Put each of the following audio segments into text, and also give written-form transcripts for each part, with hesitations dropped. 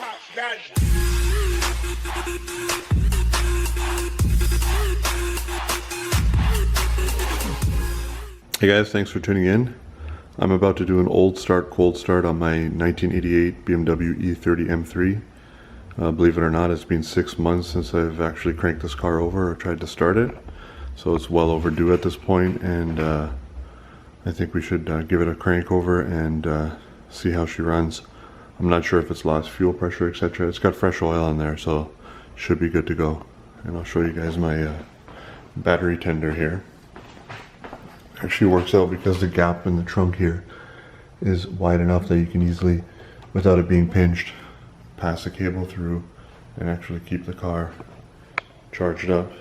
Hey guys, thanks for tuning in. I'm about to do an old start, cold start on my 1988 BMW E30 M3. Believe it or not, it's been 6 months since I've actually cranked this car over or tried to start it. So it's well overdue at this point, and I think we should give it a crank over and see how she runs. I'm not sure if it's lost fuel pressure, etc. It's got fresh oil in there, so should be good to go. And I'll show you guys my battery tender here. Actually works out because the gap in the trunk here is wide enough that you can easily, without it being pinched, pass the cable through and actually keep the car charged up.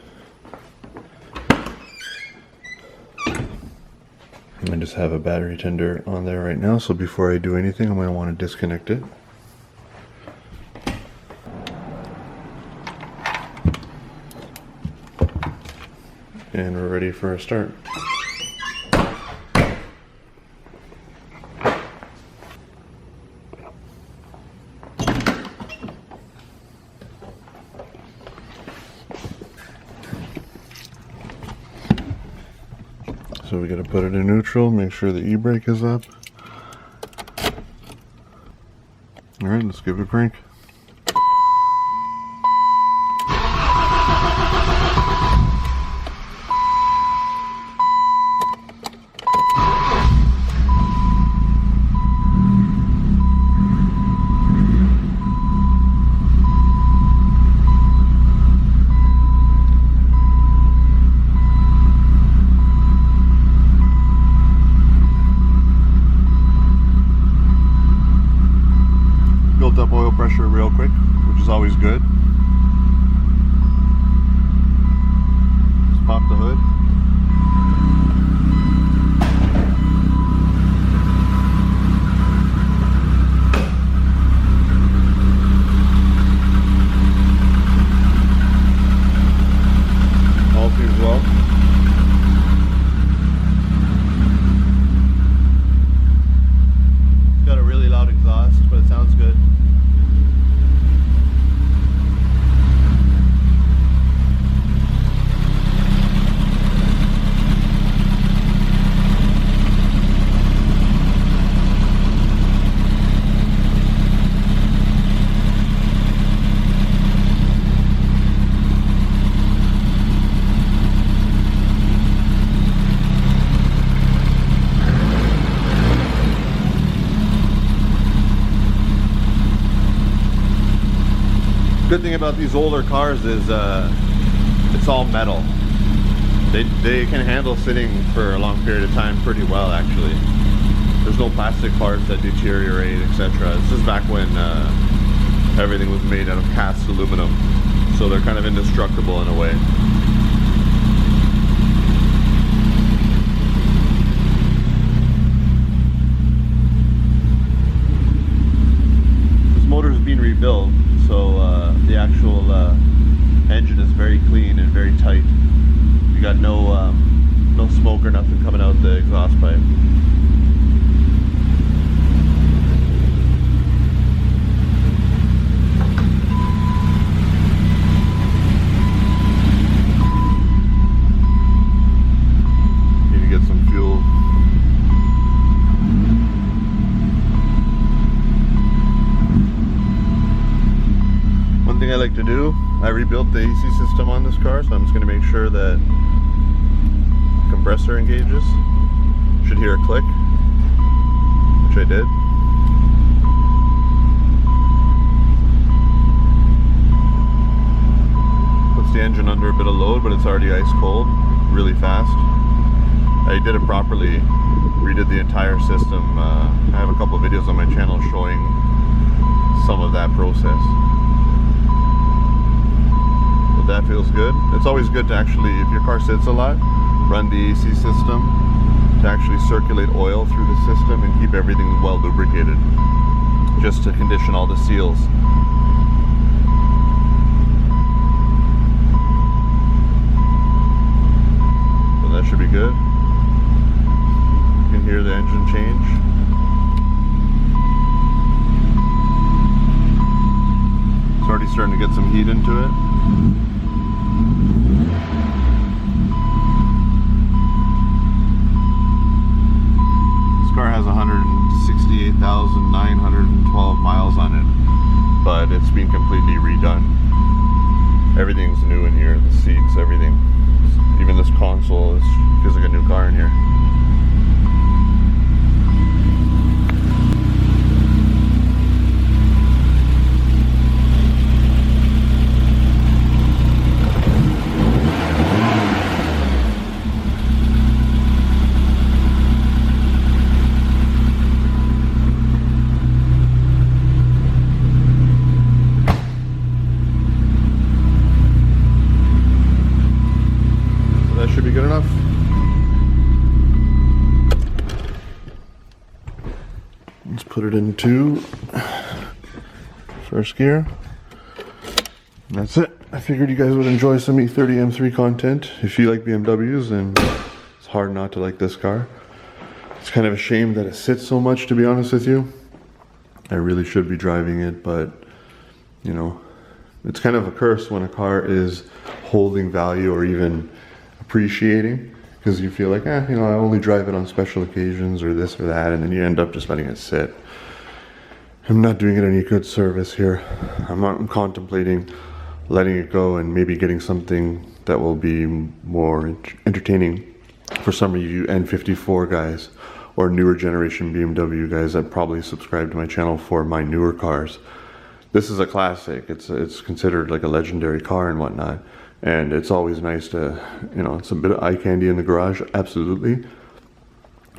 I just have a battery tender on there right now, so before I do anything I'm going to want to disconnect it. And we're ready for a start. So we gotta put it in neutral, make sure the e-brake is up. Alright, let's give it a crank. Up oil pressure real quick, which is always good. Just pop the hood. All seems well. It's got a really loud exhaust, but it sounds good. Good thing about these older cars is it's all metal. They can handle sitting for a long period of time pretty well, actually. There's no plastic parts that deteriorate, etc. This is back when everything was made out of cast aluminum, so they're kind of indestructible in a way. This motor is being rebuilt, so the actual engine is very clean and very tight. You got no smoke or nothing coming out the exhaust pipe. Need to get some fuel. One thing I like to do, I rebuilt the AC system on this car, so I'm just going to make sure that the compressor engages. Should hear a click, which I did. Puts the engine under a bit of load, but it's already ice cold, really fast. I did it properly, redid the entire system. I have a couple of videos on my channel showing some of that process. That feels good. It's always good to actually, if your car sits a lot, run the AC system to actually circulate oil through the system and keep everything well lubricated, just to condition all the seals. So that should be good. You can hear the engine change. starting to get some heat into it. This car has 168,912 miles on it, but it's been completely redone. Everything's new in here, the seats, everything. Even this console feels like a new car in here. Should be good enough. Let's put it into first gear. And that's it. I figured you guys would enjoy some E30 M3 content. If you like BMWs, then it's hard not to like this car. It's kind of a shame that it sits so much, to be honest with you. I really should be driving it, but you know, it's kind of a curse when a car is holding value or even appreciating, because you feel like, you know, I only drive it on special occasions or this or that, and then you end up just letting it sit. I'm not doing it any good service here. I'm contemplating letting it go and maybe getting something that will be more entertaining for some of you N54 guys or newer generation BMW guys that probably subscribe to my channel for my newer cars. This is a classic. It's considered like a legendary car and whatnot. And it's always nice to, you know, it's a bit of eye candy in the garage, absolutely.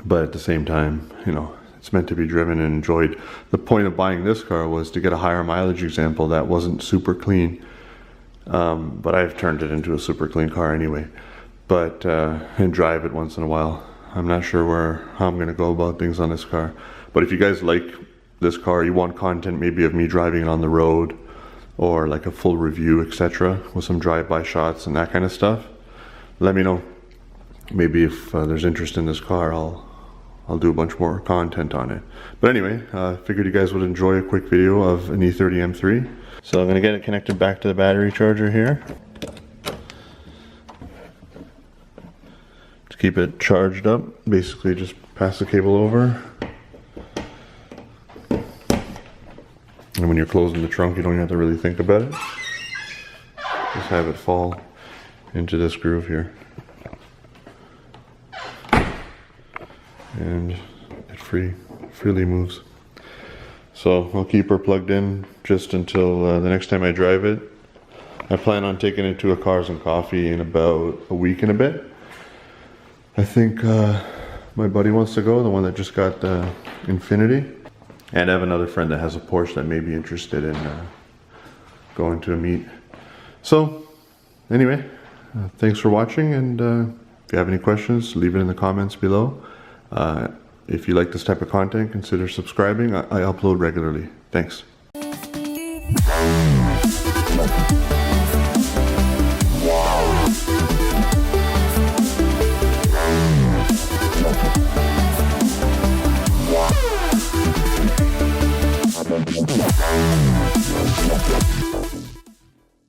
But at the same time, you know, it's meant to be driven and enjoyed. The point of buying this car was to get a higher mileage example that wasn't super clean. But I've turned it into a super clean car anyway. But, and drive it once in a while. I'm not sure how I'm going to go about things on this car. But if you guys like this car, you want content maybe of me driving it on the road, or like a full review, etc., with some drive-by shots and that kind of stuff, let me know. Maybe if there's interest in this car, I'll do a bunch more content on it. But anyway, figured you guys would enjoy a quick video of an E30 M3. So I'm gonna get it connected back to the battery charger here to keep it charged up. Basically just pass the cable over. And when you're closing the trunk, you don't have to really think about it. Just have it fall into this groove here. And it freely moves. So I'll keep her plugged in just until the next time I drive it. I plan on taking it to a Cars and Coffee in about a week and a bit. I think my buddy wants to go, the one that just got the Infinity. And I have another friend that has a Porsche that may be interested in going to a meet. So, anyway, thanks for watching, and if you have any questions, leave it in the comments below. If you like this type of content, consider subscribing. I upload regularly. Thanks.